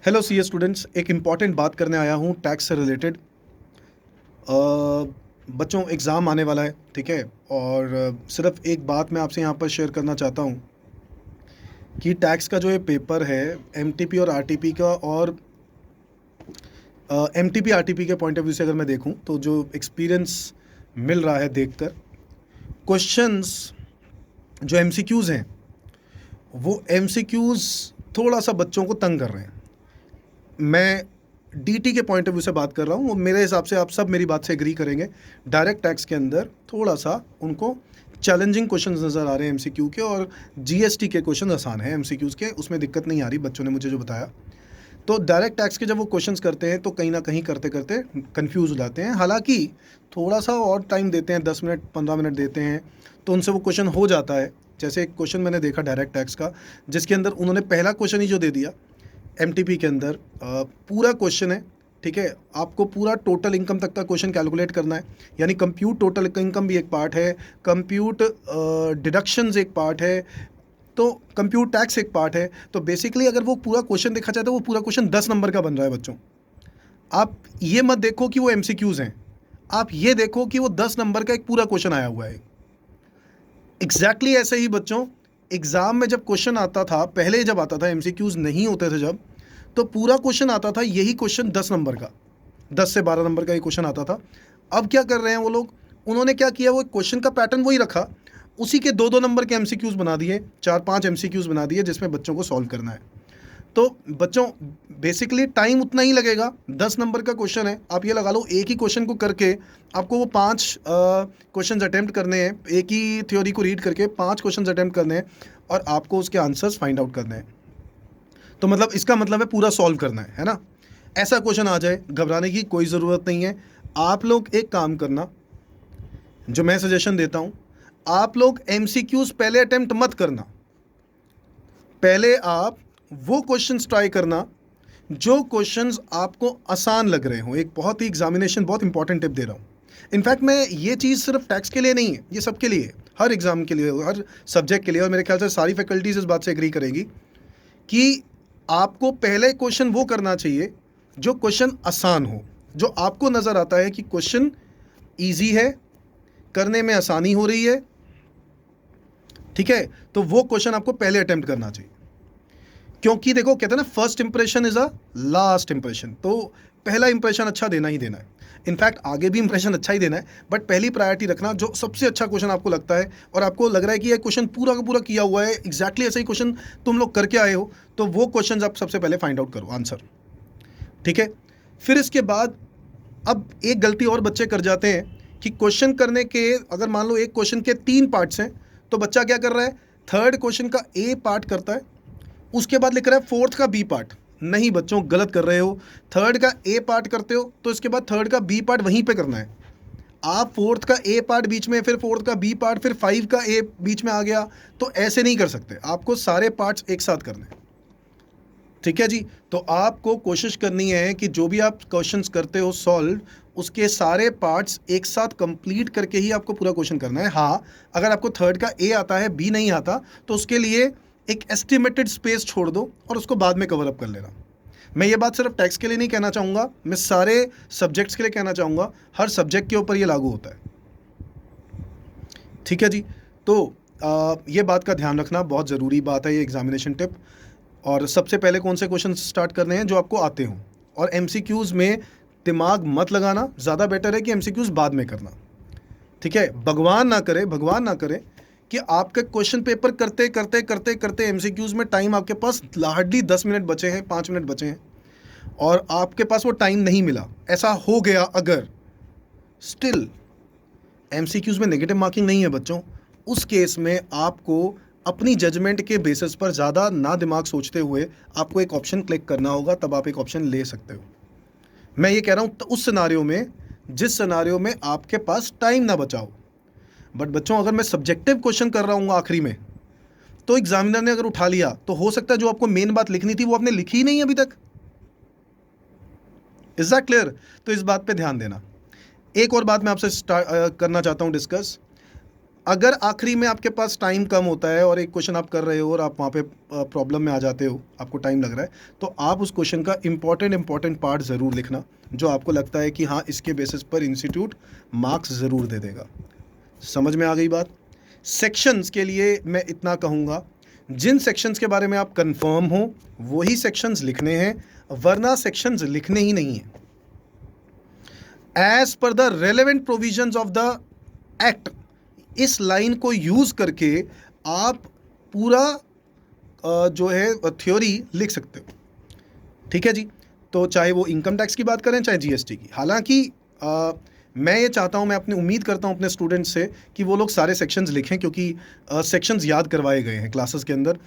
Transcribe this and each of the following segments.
Hello CA students, एक important बात करने आया हूँ टैक्स से रिलेटेड। बच्चों, एग्ज़ाम आने वाला है, ठीक है। और सिर्फ एक बात मैं आपसे यहाँ पर शेयर करना चाहता हूँ कि टैक्स का जो ये पेपर है, एमटीपी और आरटीपी का, और एमटीपी आरटीपी के पॉइंट ऑफ व्यू से अगर मैं देखूँ तो जो एक्सपीरियंस मिल रहा है देखकर, क्वेश्चंस जो एमसीक्यूज़ हैं वो एमसीक्यूज़ थोड़ा सा बच्चों को तंग कर रहे हैं। मैं डीटी के पॉइंट ऑफ व्यू से बात कर रहा हूँ, मेरे हिसाब से आप सब मेरी बात से एग्री करेंगे। डायरेक्ट टैक्स के अंदर थोड़ा सा उनको चैलेंजिंग क्वेश्चंस नज़र आ रहे हैं एमसीक्यू के, और जीएसटी के क्वेश्चन आसान हैं एमसीक्यूज़ के, उसमें दिक्कत नहीं आ रही, बच्चों ने मुझे जो बताया। तो डायरेक्ट टैक्स के जब वो क्वेश्चंस करते हैं तो कहीं ना कहीं करते करते कंफ्यूज हो जाते हैं। हालांकि थोड़ा सा और टाइम देते हैं, 10 मिनट 15 मिनट देते हैं, तो उनसे वो क्वेश्चन हो जाता है। जैसे एक क्वेश्चन मैंने देखा डायरेक्ट टैक्स का, जिसके अंदर उन्होंने पहला क्वेश्चन ही जो दे दिया एमटीपी के अंदर, पूरा क्वेश्चन है, ठीक है। आपको पूरा टोटल इनकम तक का क्वेश्चन कैलकुलेट करना है, यानी कंप्यूट टोटल इनकम भी एक पार्ट है, कंप्यूट डिडक्शंस एक पार्ट है, तो कंप्यूट टैक्स एक पार्ट है। तो बेसिकली अगर वो पूरा क्वेश्चन देखा जाए तो वो पूरा क्वेश्चन 10 नंबर का बन रहा है बच्चों। आप ये मत देखो कि वो एमसीक्यूज़ हैं, आप ये देखो कि वो 10 नंबर का एक पूरा क्वेश्चन आया हुआ है। एग्जैक्टली ऐसे ही बच्चों, एग्ज़ाम में जब क्वेश्चन आता था, पहले जब आता था, एमसीक्यूज़ नहीं होते थे जब, तो पूरा क्वेश्चन आता था यही क्वेश्चन 10 नंबर का, 10 से 12 नंबर का ये क्वेश्चन आता था। अब क्या कर रहे हैं वो लोग, उन्होंने क्या किया, वो क्वेश्चन का पैटर्न वही रखा, उसी के 2-2 नंबर के एमसीक्यूज़ बना दिए, 4-5 एमसीक्यूज़ बना दिए, जिसमें बच्चों को सॉल्व करना है। तो बच्चों, बेसिकली टाइम उतना ही लगेगा, 10 नंबर का क्वेश्चन है, आप ये लगा लो एक ही क्वेश्चन को करके आपको वो 5 क्वेश्चन अटैम्प्ट करने हैं, एक ही थ्योरी को रीड करके 5 क्वेश्चन अटैम्प्ट करने हैं, और आपको उसके आंसर्स फाइंड आउट करने हैं। तो मतलब इसका मतलब है पूरा सॉल्व करना है ना। ऐसा क्वेश्चन आ जाए, घबराने की कोई ज़रूरत नहीं है। आप लोग एक काम करना, जो मैं सजेशन देता हूँ, आप लोग एमसीक्यूज़ पहले अटेम्प्ट मत करना, पहले आप वो क्वेश्चंस ट्राई करना जो क्वेश्चंस आपको आसान लग रहे हों। एक बहुत ही एग्जामिनेशन, बहुत इंपॉर्टेंट टिप दे रहा हूँ। इनफैक्ट मैं ये चीज़ सिर्फ टैक्स के लिए नहीं है, ये सबके लिए है, हर एग्ज़ाम के लिए, हर सब्जेक्ट के लिए, और मेरे ख्याल से सारी फैकल्टीज इस बात से एग्री करेगी कि आपको पहले क्वेश्चन वो करना चाहिए जो क्वेश्चन आसान हो, जो आपको नज़र आता है कि क्वेश्चन ईजी है, करने में आसानी हो रही है, ठीक है। तो वो क्वेश्चन आपको पहले अटेम्प्ट करना चाहिए, क्योंकि देखो कहते हैं ना, first impression is a last impression. तो पहला इंप्रेशन अच्छा देना ही देना है, इनफैक्ट आगे भी इंप्रेशन अच्छा ही देना है, बट पहली प्रायोरिटी रखना जो सबसे अच्छा क्वेश्चन आपको लगता है, और आपको लग रहा है कि ये क्वेश्चन पूरा का पूरा किया हुआ है, एग्जैक्टली ऐसा ही क्वेश्चन तुम लोग करके आए हो, तो वो क्वेश्चन आप सबसे पहले फाइंड आउट करो आंसर, ठीक है। फिर इसके बाद, अब एक गलती और बच्चे कर जाते हैं कि क्वेश्चन करने के, अगर मान लो एक क्वेश्चन के 3 पार्ट्स हैं, तो बच्चा क्या कर रहा है, थर्ड क्वेश्चन का ए पार्ट करता है, उसके बाद लिख रहा है फोर्थ का बी पार्ट। नहीं बच्चों, गलत कर रहे हो। थर्ड का ए पार्ट करते हो तो इसके बाद थर्ड का बी पार्ट वहीं पे करना है। आप फोर्थ का ए पार्ट बीच में, फिर फोर्थ का बी पार्ट, फिर 5 का ए बीच में आ गया, तो ऐसे नहीं कर सकते, आपको सारे पार्ट्स एक साथ करने हैं, ठीक है जी। तो आपको कोशिश करनी है कि जो भी आप क्वेश्चंस करते हो सॉल्व, उसके सारे पार्ट्स एक साथ कंप्लीट करके ही आपको पूरा क्वेश्चन करना है। हाँ, अगर आपको थर्ड का ए आता है, बी नहीं आता, तो उसके लिए एक एस्टिमेटेड स्पेस छोड़ दो और उसको बाद में कवर अप कर लेना। मैं ये बात सिर्फ टैक्स के लिए नहीं कहना चाहूँगा, मैं सारे सब्जेक्ट्स के लिए कहना चाहूँगा, हर सब्जेक्ट के ऊपर ये लागू होता है, ठीक है जी। तो ये बात का ध्यान रखना बहुत ज़रूरी बात है, ये एग्जामिनेशन टिप। और सबसे पहले कौन से क्वेश्चन स्टार्ट करने हैं, जो आपको आते हों, और एमसीक्यूज़ में दिमाग मत लगाना, ज़्यादा बेटर है कि एमसीक्यूज़ बाद में करना, ठीक है। भगवान ना करे, भगवान ना करे कि आपके क्वेश्चन पेपर करते करते करते करते एमसीक्यूज़ में टाइम आपके पास हार्डली 10 मिनट बचे हैं, 5 मिनट बचे हैं, और आपके पास वो टाइम नहीं मिला, ऐसा हो गया अगर, स्टिल एमसीक्यूज़ में नेगेटिव मार्किंग नहीं है बच्चों। उस केस में आपको अपनी जजमेंट के बेसिस पर ज़्यादा ना दिमाग सोचते हुए आपको एक ऑप्शन क्लिक करना होगा, तब आप एक ऑप्शन ले सकते हो। मैं ये कह रहा हूँ तो उस सिनारियो में, जिस सिनारियो में आपके पास टाइम ना बचाओ। बट बच्चों, अगर मैं सब्जेक्टिव क्वेश्चन कर रहा हूँ आखिरी में, तो एग्जामिनर ने अगर उठा लिया तो हो सकता है जो आपको मेन बात लिखनी थी वो आपने लिखी ही नहीं अभी तक। Is that clear? तो इस बात पे ध्यान देना। एक और बात मैं आपसे करना चाहता हूँ डिस्कस। अगर आखिरी में आपके पास टाइम कम होता है और एक क्वेश्चन आप कर रहे हो और आप वहाँ पे प्रॉब्लम में आ जाते हो, आपको टाइम लग रहा है, तो आप उस क्वेश्चन का इंपॉर्टेंट पार्ट ज़रूर लिखना, जो आपको लगता है कि हाँ इसके बेसिस पर इंस्टीट्यूट मार्क्स ज़रूर दे देगा। समझ में आ गई बात? सेक्शंस के लिए मैं इतना कहूँगा, जिन सेक्शंस के बारे में आप कंफर्म हो वही सेक्शंस लिखने हैं, वरना सेक्शंस लिखने ही नहीं है। As per the relevant provisions of the act, इस लाइन को यूज़ करके आप पूरा जो है थ्योरी लिख सकते हो। ठीक है जी। तो चाहे वो इनकम टैक्स की बात करें, चाहे जीएसटी की। हालांकि मैं ये चाहता हूँ, मैं अपनी उम्मीद करता हूँ अपने स्टूडेंट्स से कि वो लोग सारे सेक्शंस लिखें, क्योंकि सेक्शंस याद करवाए गए हैं क्लासेस के अंदर।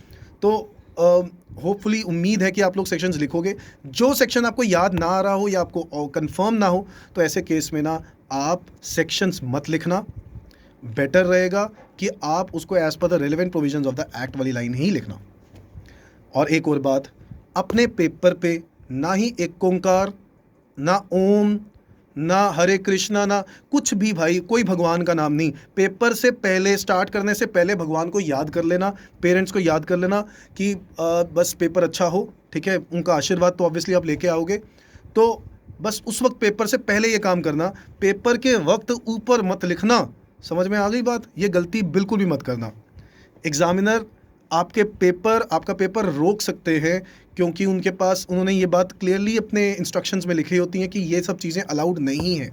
तो होपफुली उम्मीद है कि आप लोग सेक्शंस लिखोगे। जो सेक्शन आपको याद ना आ रहा हो या आपको कंफर्म ना हो, तो ऐसे केस में ना आप सेक्शंस मत लिखना, बेटर रहेगा कि आप उसको as per the relevant provisions of the act वाली लाइन ही लिखना। और एक और बात, अपने पेपर पे ना ही एक ओंकार, ना ओम, ना हरे कृष्णा, ना कुछ भी, भाई कोई भगवान का नाम नहीं। पेपर से पहले, स्टार्ट करने से पहले भगवान को याद कर लेना, पेरेंट्स को याद कर लेना कि बस पेपर अच्छा हो, ठीक है। उनका आशीर्वाद तो ऑब्वियसली आप लेके आओगे, तो बस उस वक्त पेपर से पहले ये काम करना। पेपर के वक्त ऊपर मत लिखना। समझ में आ गई बात? ये गलती बिल्कुल भी मत करना। एग्जामिनर आपका पेपर रोक सकते हैं, क्योंकि उन्होंने ये बात क्लियरली अपने इंस्ट्रक्शंस में लिखी होती हैं कि ये सब चीज़ें अलाउड नहीं हैं।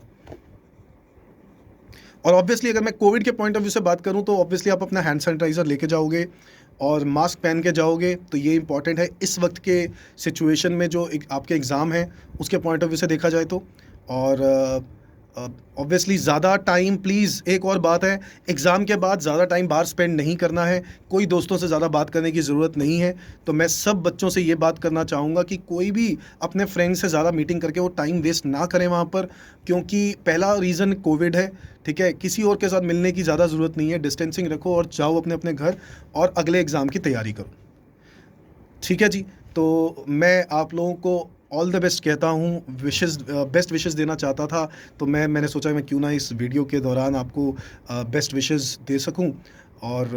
और ऑब्वियसली अगर मैं कोविड के पॉइंट ऑफ व्यू से बात करूं, तो ऑब्वियसली आप अपना हैंड सैनिटाइज़र लेके जाओगे और मास्क पहन के जाओगे, तो ये इंपॉर्टेंट है इस वक्त के सिचुएशन में, जो आपके एग्ज़ाम है उसके पॉइंट ऑफ व्यू से देखा जाए तो। और ऑब्वियसली ज़्यादा टाइम, प्लीज़ एक और बात है, एग्ज़ाम के बाद ज़्यादा टाइम बाहर स्पेंड नहीं करना है। कोई दोस्तों से ज़्यादा बात करने की ज़रूरत नहीं है। तो मैं सब बच्चों से ये बात करना चाहूँगा कि कोई भी अपने फ्रेंड से ज़्यादा मीटिंग करके वो टाइम वेस्ट ना करें वहाँ पर, क्योंकि पहला रीज़न कोविड है, ठीक है। किसी और के साथ मिलने की ज़्यादा ज़रूरत नहीं है, डिस्टेंसिंग रखो और जाओ अपने अपने घर और अगले एग्ज़ाम की तैयारी करो। ठीक है जी। तो मैं आप लोगों को ऑल द बेस्ट कहता हूँ, बेस्ट विशेस देना चाहता था, तो मैंने सोचा मैं क्यों ना इस वीडियो के दौरान आपको बेस्ट विशेस दे सकूँ और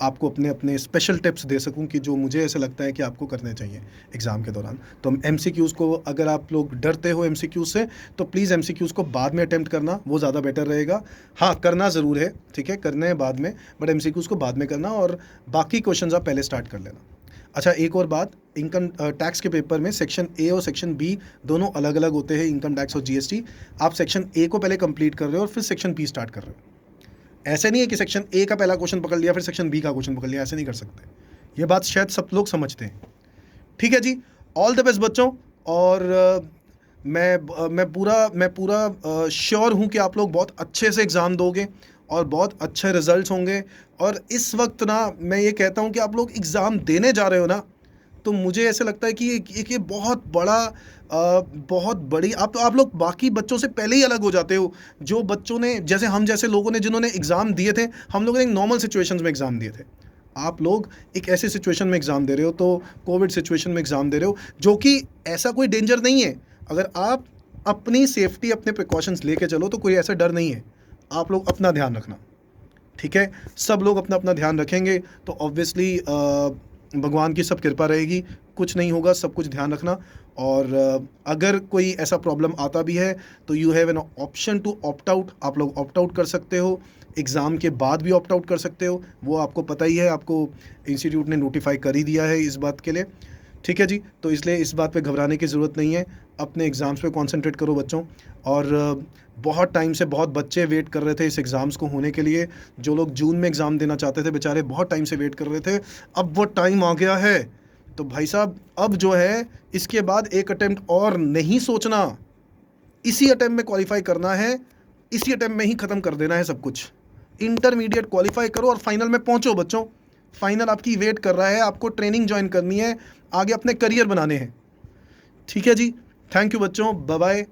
आपको अपने अपने स्पेशल टिप्स दे सकूं कि जो मुझे ऐसा लगता है कि आपको करने चाहिए एग्ज़ाम के दौरान। तो MCQs को, अगर आप लोग डरते हो MCQs से, तो प्लीज़ MCQs को बाद में अटेम्प्ट करना, वो ज़्यादा बेटर रहेगा। हाँ, करना ज़रूर है, ठीक है, करने हैं बाद में, बट MCQs को बाद में करना और बाकी क्वेश्चन आप पहले स्टार्ट कर लेना। अच्छा, एक और बात, इनकम टैक्स के पेपर में सेक्शन A और सेक्शन B दोनों अलग अलग होते हैं, इनकम टैक्स और GST। आप सेक्शन A को पहले कंप्लीट कर रहे हो और फिर सेक्शन B स्टार्ट कर रहे हो। ऐसे नहीं है कि सेक्शन A का पहला क्वेश्चन पकड़ लिया फिर सेक्शन B का क्वेश्चन पकड़ लिया, ऐसे नहीं कर सकते। ये बात शायद सब लोग समझते हैं। ठीक है जी, ऑल द बेस्ट बच्चों। और मैं पूरा श्योर हूँ कि आप लोग बहुत अच्छे से एग्ज़ाम दोगे और बहुत अच्छे रिजल्ट्स होंगे। और इस वक्त ना मैं ये कहता हूँ कि आप लोग एग्ज़ाम देने जा रहे हो ना, तो मुझे ऐसे लगता है कि ये बहुत बड़ा बहुत बड़ी, आप लोग बाकी बच्चों से पहले ही अलग हो जाते हो। जो बच्चों ने, जैसे हम जैसे लोगों ने जिन्होंने एग्ज़ाम दिए थे, हम लोगों ने नॉर्मल सिचुएशंस में एग्ज़ाम दिए थे। आप लोग एक ऐसी सिचुएशन में एग्ज़ाम दे रहे हो, तो कोविड सिचुएशन में एग्ज़ाम दे रहे हो, जो कि ऐसा कोई डेंजर नहीं है। अगर आप अपनी सेफ्टी, अपने प्रिकॉशंस लेके चलो तो कोई ऐसा डर नहीं है। आप लोग अपना ध्यान रखना, ठीक है। सब लोग अपना अपना ध्यान रखेंगे तो ऑब्वियसली भगवान की सब कृपा रहेगी, कुछ नहीं होगा, सब कुछ ध्यान रखना। और अगर कोई ऐसा प्रॉब्लम आता भी है तो you have an option to opt out. आप लोग ऑप्ट आउट कर सकते हो, एग्ज़ाम के बाद भी ऑप्ट आउट कर सकते हो, वो आपको पता ही है, आपको इंस्टीट्यूट ने नोटिफाई कर ही दिया है इस बात के लिए। ठीक है जी, तो इसलिए इस बात पे घबराने की ज़रूरत नहीं है। अपने एग्ज़ाम्स पे कंसंट्रेट करो बच्चों। और बहुत टाइम से बहुत बच्चे वेट कर रहे थे इस एग्ज़ाम्स को होने के लिए। जो लोग जून में एग्ज़ाम देना चाहते थे बेचारे बहुत टाइम से वेट कर रहे थे, अब वो टाइम आ गया है। तो भाई साहब, अब जो है इसके बाद एक अटेम्प्ट और नहीं सोचना, इसी अटेम्प्ट में क्वालिफाई करना है, इसी अटेम्प्ट में ही ख़त्म कर देना है सब कुछ। इंटरमीडिएट क्वालिफाई करो और फाइनल में पहुँचो बच्चों। फाइनल आपकी वेट कर रहा है, आपको ट्रेनिंग ज्वाइन करनी है, आगे अपने करियर बनाने हैं। ठीक है जी, थैंक यू बच्चों, बाय बाय।